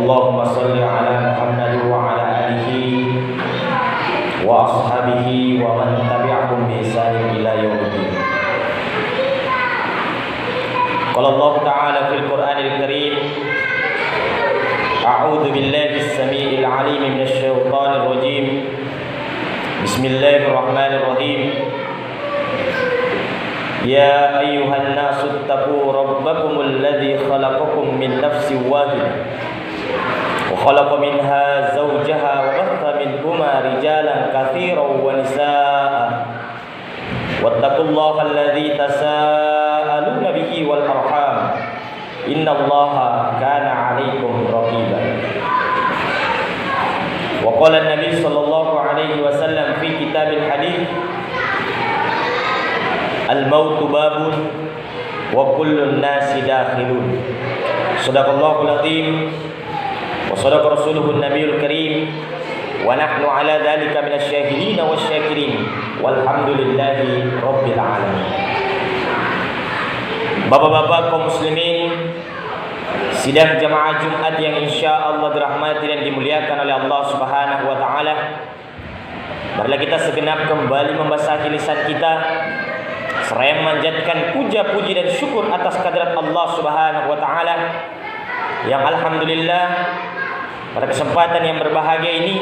Allahumma salli ala Muhammad wa ala alihi wa ashabihi wa man tabi'ahum bi ihsan ila yaumiddin. Qala Allah Ta'ala fil Qur'anil Karim, A'udzu billahi as-sami'il 'alim minasy syaithanir rajim. Bismillahirrahmanirrahim. Ya ayyuhan nasu ittaqu rabbakumul ladzi khalaqakum min nafsin wahidah wa khalaqa minha zawjaha wa batha minhuma rijalan katsiran wa nisaa'a wattaqullaha alladzi tasaaluna bihi wal arham innallaha kana 'alaikum raqiba. Wa qala an-nabi sallallahu alaihi wasallam fi kitabil hadits, al-mautu babun wa kullun nasi dakhilun. Shadaqallahul azim wa shadaqa rasuluhun nabiyul karim wa nahnu ala dzalika minasy syahidin wasyakirin walhamdulillahi rabbil alamin. Bapak-bapak kaum muslimin, sidang jamaah Jumat yang insyaallah dirahmati dan dimuliakan oleh Allah Subhanahu wa taala. Marilah kita segenap kembali membasahi lisan kita seraya memanjatkan puja-puji dan syukur atas kehadirat Allah Subhanahu wa taala yang alhamdulillah pada kesempatan yang berbahagia ini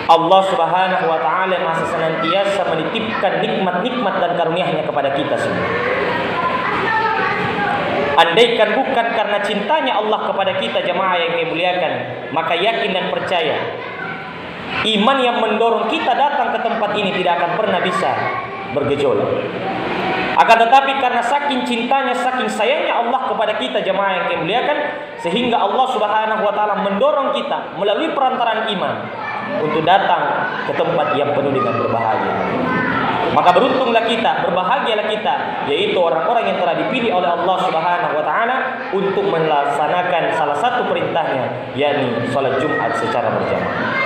Allah Subhanahu wa taala masih senantiasa menitipkan nikmat-nikmat dan karunia-Nya kepada kita semua. Andaikan bukan karena cintanya Allah kepada kita jemaah yang dimuliakan, maka yakin dan percaya iman yang mendorong kita datang ke tempat ini tidak akan pernah bisa bergejolak. Akan tetapi karena saking cintanya, saking sayangnya Allah kepada kita jemaah yang dimuliakan, sehingga Allah Subhanahu wa taala mendorong kita melalui perantaraan iman untuk datang ke tempat yang penuh dengan berbahagia. Maka beruntunglah kita, berbahagialah kita, yaitu orang-orang yang telah dipilih oleh Allah Subhanahu wa taala untuk melaksanakan salah satu perintahnya, yakni salat Jumat secara berjamaah.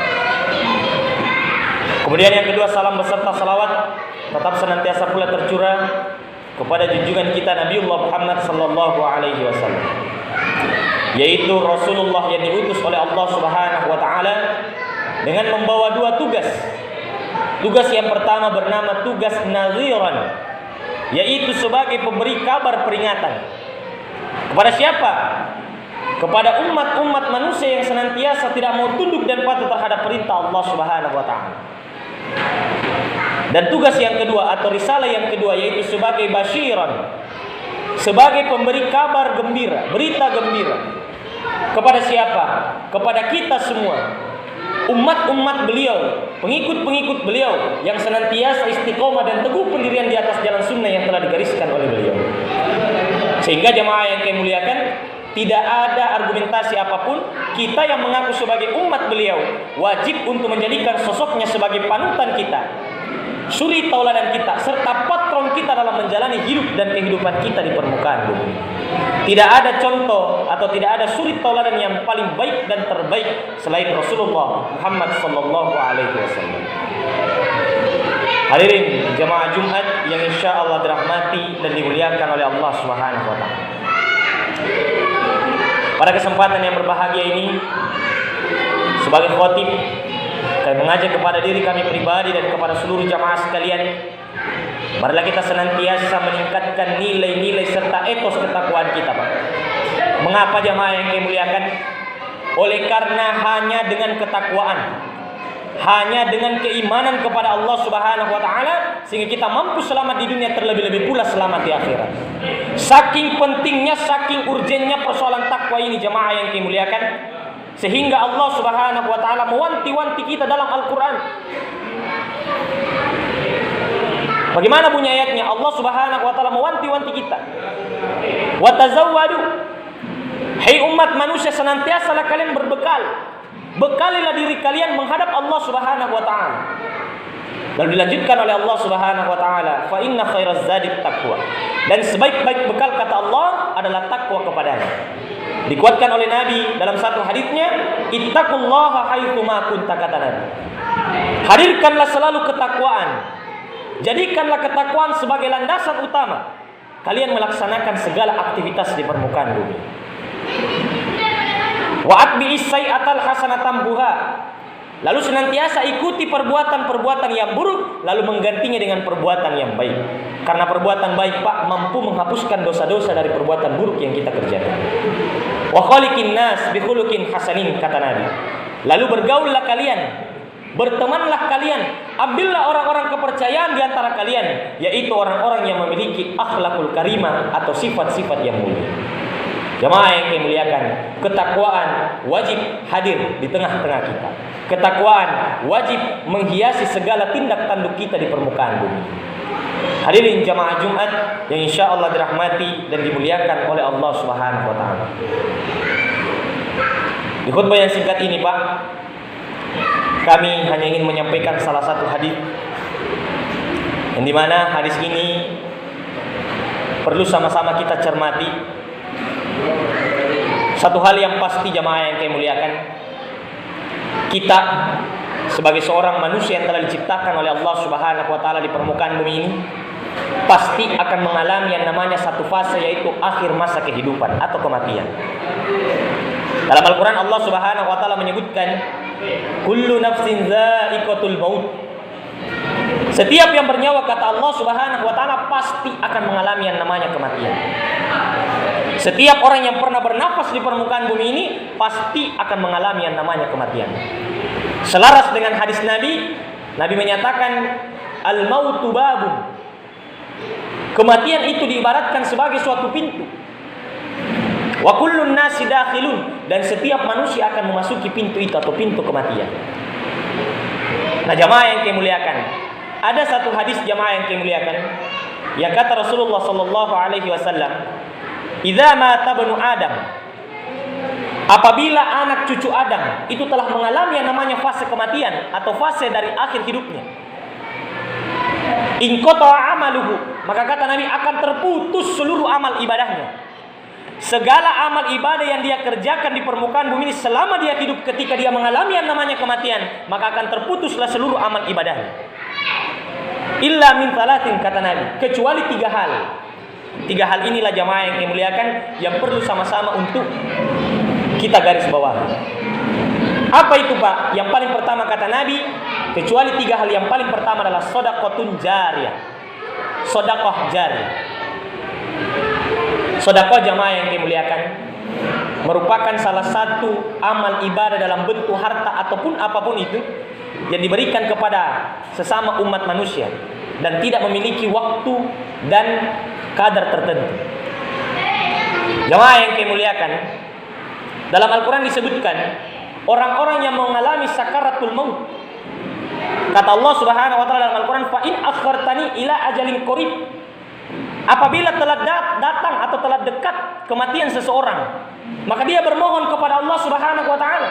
Kemudian yang kedua, salam beserta salawat tetap senantiasa pula tercurah kepada junjungan kita Nabiullah Muhammad sallallahu alaihi wasallam, yaitu Rasulullah yang diutus oleh Allah Subhanahu wa taala dengan membawa dua tugas. Tugas yang pertama bernama tugas naziran, yaitu sebagai pemberi kabar peringatan. Kepada siapa? Kepada umat-umat manusia yang senantiasa tidak mau tunduk dan patuh terhadap perintah Allah Subhanahu wa taala. Dan tugas yang kedua atau risalah yang kedua yaitu sebagai basyiran, sebagai pemberi kabar gembira, berita gembira. Kepada siapa? Kepada kita semua, umat-umat beliau, pengikut-pengikut beliau yang senantiasa istiqomah dan teguh pendirian di atas jalan sunnah yang telah digariskan oleh beliau. Sehingga jemaah yang kami muliakan, tidak ada argumentasi apapun, kita yang mengaku sebagai umat beliau wajib untuk menjadikan sosoknya sebagai panutan kita, suri tauladan kita, serta patron kita dalam menjalani hidup dan kehidupan kita di permukaan bumi. Tidak ada contoh atau tidak ada suri tauladan yang paling baik dan terbaik selain Rasulullah Muhammad sallallahu alaihi wasallam. Hadirin jemaah Jumat yang insyaallah dirahmati dan dimuliakan oleh Allah Subhanahu wa taala. Pada kesempatan yang berbahagia ini, sebagai khatib, kami mengajak kepada diri kami pribadi dan kepada seluruh jamaah sekalian, marilah kita senantiasa meningkatkan nilai-nilai serta etos ketakwaan kita, Pak. Mengapa jamaah yang kami muliakan? Oleh karena hanya dengan ketakwaan, hanya dengan keimanan kepada Allah Subhanahu wa taala sehingga kita mampu selamat di dunia, terlebih-lebih pula selamat di akhirat. Saking pentingnya, saking urgennya persoalan takwa ini jemaah yang dimuliakan, sehingga Allah Subhanahu wa taala mewanti-wanti kita dalam Al-Qur'an. Bagaimana bunyi ayatnya? Allah Subhanahu wa taala mewanti-wanti kita. Wa tazawwadu. Hai umat manusia, senantiasalah kalian berbekal. Bekalilah diri kalian menghadap Allah Subhanahu wa taala. Lalu dilanjutkan oleh Allah Subhanahu wa taala, fa inna khairaz zadi taqwa. Dan sebaik-baik bekal kata Allah adalah takwa kepadanya. Dikuatkan oleh Nabi dalam satu hadisnya, ittaqullaha haitsu ma kunta, kata Nabi. Hadirkanlah selalu ketakwaan. Jadikanlah ketakwaan sebagai landasan utama kalian melaksanakan segala aktivitas di permukaan bumi. Wa atbi'is sayyi'atal hasanatambuha. Lalu senantiasa ikuti perbuatan-perbuatan yang buruk, lalu menggantinya dengan perbuatan yang baik. Karena perbuatan baik, Pak, mampu menghapuskan dosa-dosa dari perbuatan buruk yang kita kerjakan. Wa khaliqin nas bi khuluqin hasanin, kata Nabi. Lalu bergaullah kalian, bertemanlah kalian, ambillah orang-orang kepercayaan di antara kalian, yaitu orang-orang yang memiliki akhlakul karimah atau sifat-sifat yang mulia. Jamaah yang kami muliakan, ketakwaan wajib hadir di tengah-tengah kita. Ketakwaan wajib menghiasi segala tindak tanduk kita di permukaan bumi. Hadirin jamaah Jumat yang insya Allah dirahmati dan dimuliakan oleh Allah Subhanahu wa taala. Di khutbah yang singkat ini, Pak, kami hanya ingin menyampaikan salah satu hadis yang dimana hadis ini perlu sama-sama kita cermati. Satu hal yang pasti jamaah yang kami muliakan, kita sebagai seorang manusia yang telah diciptakan oleh Allah Subhanahu wa taala di permukaan bumi ini pasti akan mengalami yang namanya satu fase, yaitu akhir masa kehidupan atau kematian. Dalam Al-Quran Allah Subhanahu wa taala menyebutkan kullu nafsin dha'iqatul maut. Setiap yang bernyawa, kata Allah Subhanahu wa taala, pasti akan mengalami yang namanya kematian. Setiap orang yang pernah bernafas di permukaan bumi ini pasti akan mengalami yang namanya kematian. Selaras dengan hadis Nabi, Nabi menyatakan al-mautu babun. Kematian itu diibaratkan sebagai suatu pintu. Wa kullun nasi dakhilun, dan setiap manusia akan memasuki pintu itu atau pintu kematian. Nah jamaah yang kami muliakan, ada satu hadis jamaah yang kami muliakan yang kata Rasulullah sallallahu alaihi wasallam, "Idza mata banu Adam," apabila anak cucu Adam itu telah mengalami yang namanya fase kematian atau fase dari akhir hidupnya, in qata'a amaluhu, maka kata Nabi akan terputus seluruh amal ibadahnya. Segala amal ibadah yang dia kerjakan di permukaan bumi ini selama dia hidup, ketika dia mengalami yang namanya kematian, maka akan terputuslah seluruh amal ibadahnya. Illa min talatin, kata Nabi, kecuali 3 hal. 3 hal inilah jamaah yang dimuliakan yang perlu sama-sama untuk kita garis bawah. Apa itu, Pak? Yang paling pertama kata Nabi, kecuali 3 hal. Yang paling pertama adalah sedekahun jariyah. Sedekah jariyah. Sedekah jamaah yang dimuliakan merupakan salah satu amal ibadah dalam bentuk harta ataupun apapun itu yang diberikan kepada sesama umat manusia dan tidak memiliki waktu dan kadar tertentu. Jamaah yang dimuliakan, dalam Al-Quran disebutkan orang-orang yang mengalami sakaratul maut. Kata Allah Subhanahu wa taala dalam Al-Quran, "Fa in akhartani ila ajalin qarib." Apabila telah datang atau telah dekat kematian seseorang, maka dia bermohon kepada Allah Subhanahu wa taala.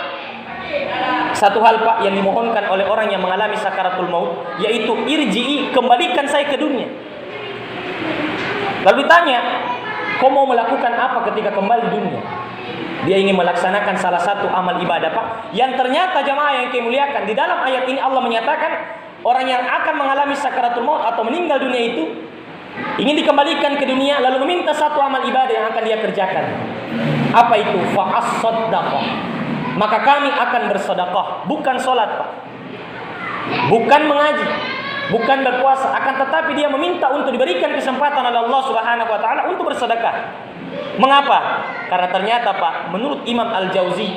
Satu hal, Pak, yang dimohonkan oleh orang yang mengalami sakaratul maut, yaitu irji'i, kembalikan saya ke dunia. Lalu ditanya, kau mau melakukan apa ketika kembali di dunia? Dia ingin melaksanakan salah satu amal ibadah, Pak, yang ternyata jamaah yang dimuliakan, di dalam ayat ini Allah menyatakan orang yang akan mengalami sakaratul maut atau meninggal dunia itu ingin dikembalikan ke dunia, lalu meminta satu amal ibadah yang akan dia kerjakan. Apa itu? Fa'as-sadaqah. Maka kami akan bersedekah, bukan sholat, Pak, bukan mengaji, bukan berpuasa, akan tetapi dia meminta untuk diberikan kesempatan oleh Allah Subhanahu wa taala untuk bersedekah. Mengapa? Karena ternyata, Pak, menurut Imam Al-Jauzi,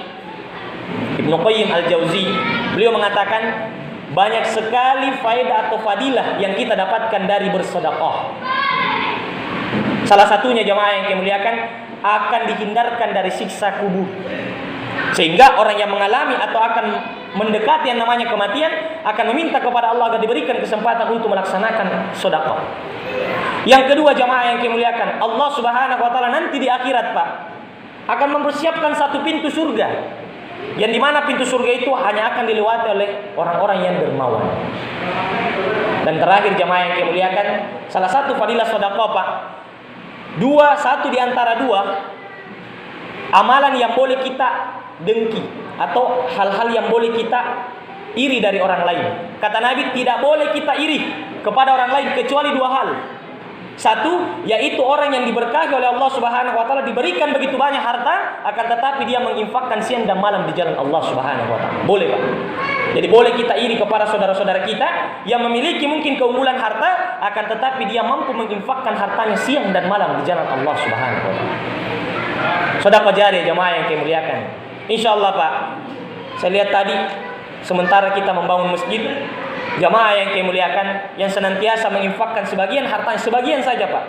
Ibnu Qayyim Al-Jauzi, beliau mengatakan banyak sekali faedah atau fadilah yang kita dapatkan dari bersedekah. Salah satunya jamaah yang dimuliakan, akan dihindarkan dari siksa kubur. Sehingga orang yang mengalami atau akan mendekati yang namanya kematian akan meminta kepada Allah agar diberikan kesempatan untuk melaksanakan sedekah. Yang kedua jamaah yang dimuliakan, Allah Subhanahu wa taala nanti di akhirat, Pak, akan mempersiapkan satu pintu surga, yang dimana pintu surga itu hanya akan dilewati oleh orang-orang yang dermawan. Dan terakhir jamaah yang dimuliakan, salah satu fadilah sedekah, Pak, satu di antara 2 amalan yang boleh kita dengki atau hal-hal yang boleh kita iri dari orang lain. Kata Nabi, tidak boleh kita iri kepada orang lain kecuali 2 hal. Satu, yaitu orang yang diberkahi oleh Allah Subhanahu wa taala, diberikan begitu banyak harta, akan tetapi dia menginfakkan siang dan malam di jalan Allah Subhanahu wa taala. Boleh, Pak. Jadi boleh kita iri kepada saudara-saudara kita yang memiliki mungkin keunggulan harta, akan tetapi dia mampu menginfakkan hartanya siang dan malam di jalan Allah Subhanahu wa taala. Sedekah jariah jemaah yang kami muliakan. Insyaallah, Pak. Saya lihat tadi sementara kita membangun masjid, jamaah yang kami muliakan, yang senantiasa menginfakkan sebagian hartanya, sebagian saja, Pak,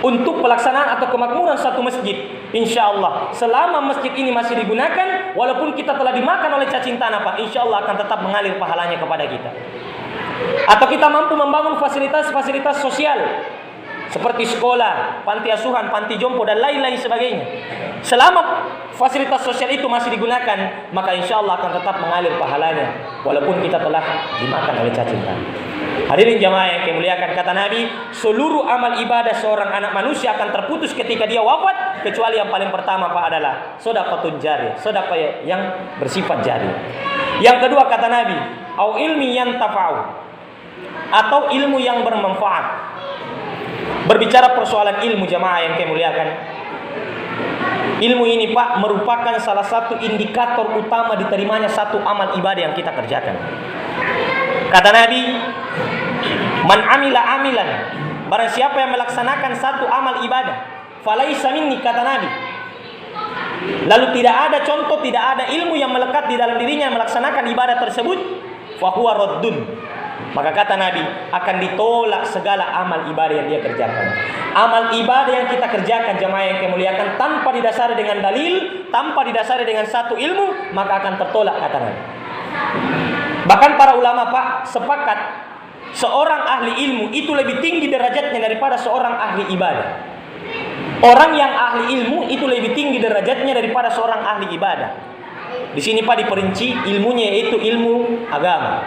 untuk pelaksanaan atau kemakmuran satu masjid. Insya Allah, selama masjid ini masih digunakan, walaupun kita telah dimakan oleh cacing tanah, Pak, insya Allah akan tetap mengalir pahalanya kepada kita. Atau kita mampu membangun fasilitas-fasilitas sosial seperti sekolah, panti asuhan, panti jompo, dan lain-lain sebagainya. Selama fasilitas sosial itu masih digunakan, maka insya Allah akan tetap mengalir pahalanya, walaupun kita telah dimakan oleh cacing tanah. Hadirin jamaah yang kami muliakan, kata Nabi, seluruh amal ibadah seorang anak manusia akan terputus ketika dia wafat, kecuali yang paling pertama, Pak, adalah sedekah jariah, sedekah yang bersifat jariah. Yang kedua, kata Nabi, au ilmi yantafa'u, atau ilmu yang bermanfaat. Berbicara persoalan ilmu jamaah yang kami muliakan, ilmu ini, Pak, merupakan salah satu indikator utama diterimanya satu amal ibadah yang kita kerjakan. Kata Nabi, man amila amilan, barang siapa yang melaksanakan satu amal ibadah, falaisa minni, kata Nabi, lalu tidak ada contoh, tidak ada ilmu yang melekat di dalam dirinya melaksanakan ibadah tersebut, fahuwa raddun, maka kata Nabi, akan ditolak segala amal ibadah yang dia kerjakan. Amal ibadah yang kita kerjakan jemaah yang kami muliakan, tanpa didasari dengan dalil, tanpa didasari dengan satu ilmu, maka akan tertolak, kata Nabi. Bahkan para ulama, Pak, sepakat seorang ahli ilmu itu lebih tinggi derajatnya daripada seorang ahli ibadah. Orang yang ahli ilmu itu lebih tinggi derajatnya daripada seorang ahli ibadah. Di sini, Pak, diperinci ilmunya, yaitu ilmu agama.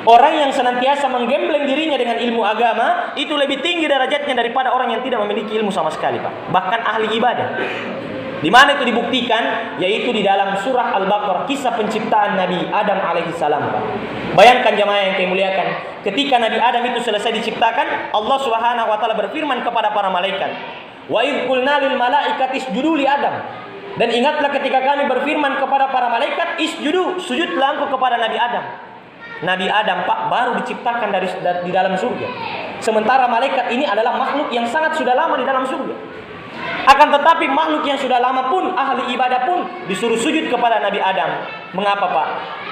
Orang yang senantiasa menggembleng dirinya dengan ilmu agama itu lebih tinggi derajatnya daripada orang yang tidak memiliki ilmu sama sekali, Pak. Bahkan ahli ibadah. Di mana itu dibuktikan? Yaitu di dalam surah Al-Baqarah, kisah penciptaan Nabi Adam alaihissalam, Pak. Bayangkan jemaah yang kami muliakan, ketika Nabi Adam itu selesai diciptakan, Allah Subhanahu wa taala berfirman kepada para malaikat, "Wa idz qulna lil malaikati isjudu li Adam." Dan ingatlah ketika kami berfirman kepada para malaikat, "Isjudu, sujudlah engkau kepada Nabi Adam." Nabi Adam, Pak, baru diciptakan di dalam surga. Sementara malaikat ini adalah makhluk yang sangat sudah lama di dalam surga. Akan tetapi makhluk yang sudah lama pun, ahli ibadah pun, disuruh sujud kepada Nabi Adam. Mengapa, Pak?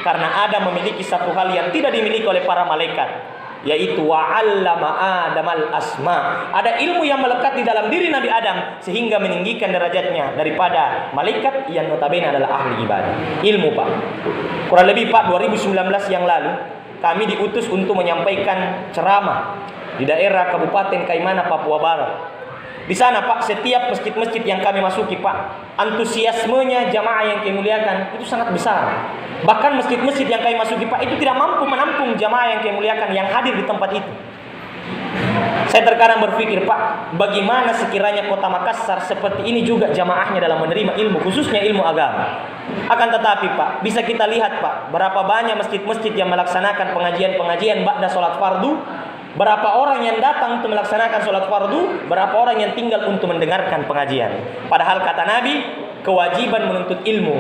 Karena Adam memiliki satu hal yang tidak dimiliki oleh para malaikat, yaitu wa'allama Adamal asma. Ada ilmu yang melekat di dalam diri Nabi Adam sehingga meninggikan derajatnya daripada malaikat yang notabene adalah ahli ibadah. Ilmu, Pak. Kurang lebih, Pak, 2019 yang lalu kami diutus untuk menyampaikan ceramah di daerah Kabupaten Kaimana, Papua Barat. Di sana, Pak, setiap masjid-masjid yang kami masuki, Pak, antusiasmenya jamaah yang kami muliakan itu sangat besar. Bahkan masjid-masjid yang kami masuki, Pak, itu tidak mampu menampung jamaah yang kami muliakan yang hadir di tempat itu. Saya terkadang berpikir, Pak, bagaimana sekiranya kota Makassar seperti ini juga jamaahnya dalam menerima ilmu, khususnya ilmu agama. Akan tetapi, Pak, bisa kita lihat, Pak, berapa banyak masjid-masjid yang melaksanakan pengajian-pengajian ba'da sholat fardu. Berapa orang yang datang untuk melaksanakan sholat fardu, berapa orang yang tinggal untuk mendengarkan pengajian. Padahal kata Nabi, kewajiban menuntut ilmu,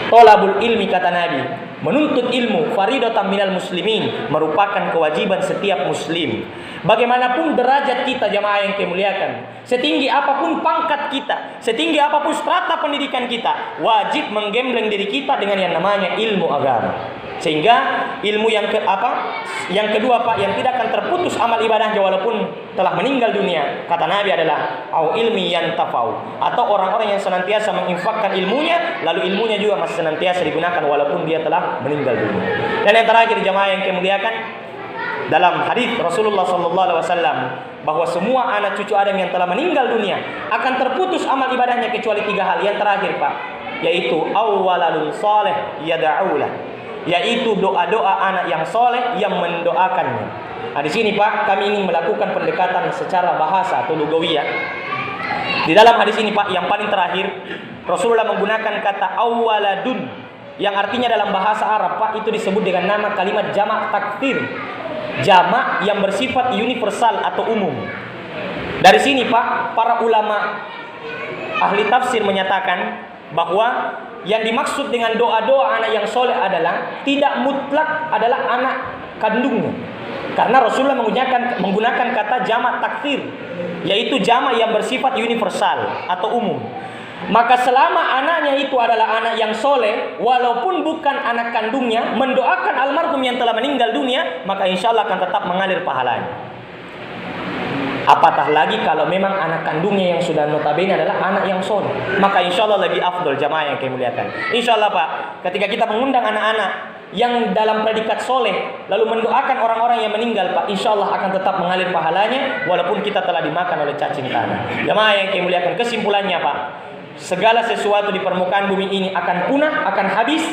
tolabul ilmi, kata Nabi, menuntut ilmu faridatan minal muslimin, merupakan kewajiban setiap muslim. Bagaimanapun derajat kita jamaah yang kami muliakan, setinggi apapun pangkat kita, setinggi apapun strata pendidikan kita, wajib menggembleng diri kita dengan yang namanya ilmu agama. Sehingga ilmu yang kedua, Pak, yang tidak akan terputus amal ibadahnya walaupun telah meninggal dunia, kata Nabi, adalah au ilmi yantafa'u, atau orang-orang yang senantiasa menginfakkan ilmunya, lalu ilmunya juga masih senantiasa digunakan walaupun dia telah meninggal dunia. Dan yang terakhir jemaah yang kami muliakan, dalam hadis Rasulullah sallallahu alaihi wasallam bahwa semua anak cucu Adam yang telah meninggal dunia akan terputus amal ibadahnya kecuali 3 hal. Yang terakhir, Pak, yaitu awwalalun saleh yad'ulah, yaitu doa-doa anak yang soleh yang mendoakannya. Nah, di sini, Pak, kami ingin melakukan pendekatan secara bahasa atau lugawiyah. Di dalam hadis ini, Pak, yang paling terakhir, Rasulullah menggunakan kata awwaladun, yang artinya dalam bahasa Arab, Pak, itu disebut dengan nama kalimat jamak takfir, jamak yang bersifat universal atau umum. Dari sini Pak, para ulama ahli tafsir menyatakan bahwa yang dimaksud dengan doa-doa anak yang soleh adalah tidak mutlak adalah anak kandungnya. Karena Rasulullah menggunakan kata jamak takfir, yaitu jamak yang bersifat universal atau umum. Maka selama anaknya itu adalah anak yang soleh, walaupun bukan anak kandungnya, mendoakan almarhum yang telah meninggal dunia, maka insya Allah akan tetap mengalir pahalanya. Apatah lagi kalau memang anak kandungnya yang sudah notabene adalah anak yang soleh, maka insya Allah lebih afdol jamaah yang kami muliakan. Insya Allah Pak, ketika kita mengundang anak-anak yang dalam predikat soleh, lalu mendoakan orang-orang yang meninggal Pak, insya Allah akan tetap mengalir pahalanya, walaupun kita telah dimakan oleh cacing tanah. Jamaah yang kami muliakan, kesimpulannya Pak, segala sesuatu di permukaan bumi ini akan punah, akan habis,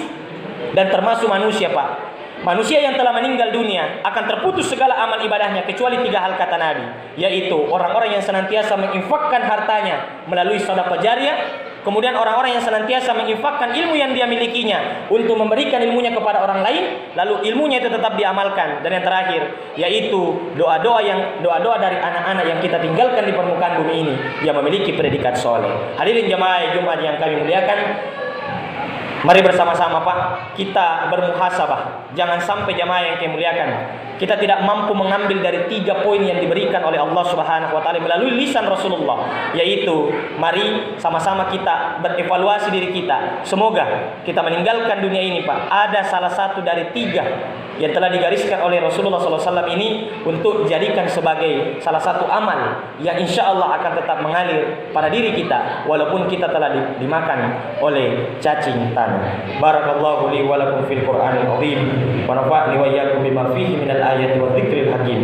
dan termasuk manusia Pak. Manusia yang telah meninggal dunia akan terputus segala amal ibadahnya kecuali 3 hal kata Nabi, yaitu orang-orang yang senantiasa menginfakkan hartanya melalui sedekah jariyah, kemudian orang-orang yang senantiasa menginfakkan ilmu yang dia milikinya untuk memberikan ilmunya kepada orang lain, lalu ilmunya itu tetap diamalkan, dan yang terakhir yaitu doa-doa dari anak-anak yang kita tinggalkan di permukaan bumi ini yang memiliki predikat soleh. Hadirin jamaah Jumat yang kami muliakan, mari bersama-sama Pak kita bermuhasabah. Jangan sampai jamaah yang kami muliakan, kita tidak mampu mengambil dari 3 poin yang diberikan oleh Allah Subhanahu wa taala melalui lisan Rasulullah, yaitu mari sama-sama kita berevaluasi diri kita. Semoga kita meninggalkan dunia ini Pak, ada salah satu dari 3 yang telah digariskan oleh Rasulullah SAW ini untuk dijadikan sebagai salah satu amal yang insya Allah akan tetap mengalir pada diri kita walaupun kita telah dimakan oleh cacing tanah. Barakallahu li wa lakum fil Qur'anil azim wa nafa'ni wa iyyakum bima fihi minal ayati wa dzikril hakim.